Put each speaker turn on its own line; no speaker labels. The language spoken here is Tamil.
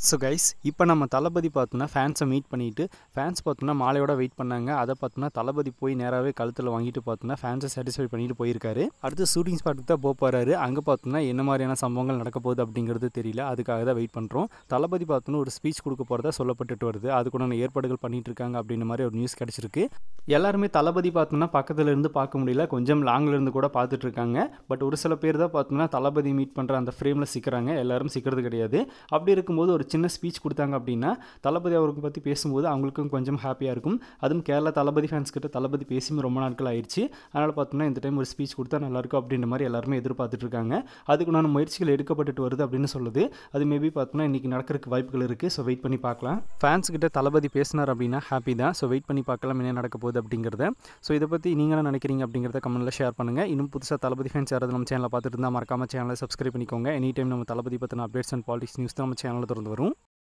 ஸோ கைஸ் இப்போ நம்ம தளபதி பார்த்தோன்னா ஃபேன்ஸை மீட் பண்ணிவிட்டு ஃபேன்ஸ் பார்த்தோன்னா மாலையோட வெயிட் பண்ணாங்க. அதை பார்த்தோன்னா தளபதி போய் நேராகவே கழுத்தில் வாங்கிட்டு பார்த்தோன்னா ஃபேன்ஸை சாட்டிஸ்ஃபை பண்ணிட்டு போயிருக்காரு. அடுத்து ஷூட்டிங் ஸ்பாட்டுக்கு தான் போகிறாரு. அங்கே பார்த்தோன்னா என்ன மாதிரியான சம்பவங்கள் நடக்க போகுது அப்படிங்கிறது தெரியல. அதுக்காக தான் வெயிட் பண்ணுறோம். தளபதி பார்த்தோன்னா ஒரு ஸ்பீச் கொடுக்க போகிறதா சொல்லப்பட்டுட்டு வருது. அதுக்குண்டான ஏற்பாடுகள் பண்ணிட்டு இருக்காங்க அப்படின்ற மாதிரி ஒரு நியூஸ் கிடச்சிருக்கு. எல்லாருமே தளபதி பார்த்தோன்னா பக்கத்தில் இருந்து பார்க்க முடியல, கொஞ்சம் லாங்கில் இருந்து கூட பார்த்துட்டு இருக்காங்க. பட் ஒரு சில பேர் தான் பார்த்தோன்னா தளபதி மீட் பண்ணுற அந்த ஃப்ரேமில் சிக்கிறாங்க. எல்லாரும் சிக்கிறது கிடையாது. அப்படி இருக்கும்போது ஒரு சின்ன ஸ்பீச் கொடுத்தாங்க அப்படின்னா தளபதி அவருக்கு பற்றி பேசும்போது அவங்களுக்கும் கொஞ்சம் ஹாப்பியாக இருக்கும். அதுவும் கேரளா தளபதி ஃபேன்ஸ் கிட்ட தளபதி பேசியும் ரொம்ப நாட்கள் ஆயிடுச்சு. அதனால் பார்த்தோம்னா இந்த டைம் ஒரு ஸ்பீச் கொடுத்தா நல்லாயிருக்கும் அப்படின்ற மாதிரி எல்லாருமே எதிர்பார்த்துட்டு இருக்காங்க. அதுக்குண்டான முயற்சிகள் எடுக்கப்பட்டுட்டு வருது அப்படின்னு சொல்லுது. அது மேபி பார்த்தோம்னா இன்றைக்கி நடக்கிறதுக்கு வாய்ப்புகள் இருக்குது. ஸோ வெயிட் பண்ணி பார்க்கலாம். ஃபேன்ஸ் கிட்ட தளபதி பேசினார் அப்படின்னா ஹாப்பி தான். ஸோ வெயிட் பண்ணி பார்க்கலாம் என்ன நடக்க போகுது அப்படிங்கிறத. ஸோ இதை பற்றி நீங்கள் என்ன நினைக்கிறீங்க அப்படிங்கிறத கமெண்ட்டில் ஷேர் பண்ணுங்கள். இன்னும் புதுசாக தளபதி ஃபேன்ஸ் யாராவது நம்ம சேனலை பார்த்துட்டு இருந்தால் மறக்காம சேனலை சப்ஸ்கிரைப் பண்ணிக்கோங்க. எனி டைம் நம்ம தளபதி பற்றின அப்டேட்ஸ் அண்ட் பாலிடிக்ஸ் நியூஸ் தான் நம்ம சேனலில் திறந்து வரும்.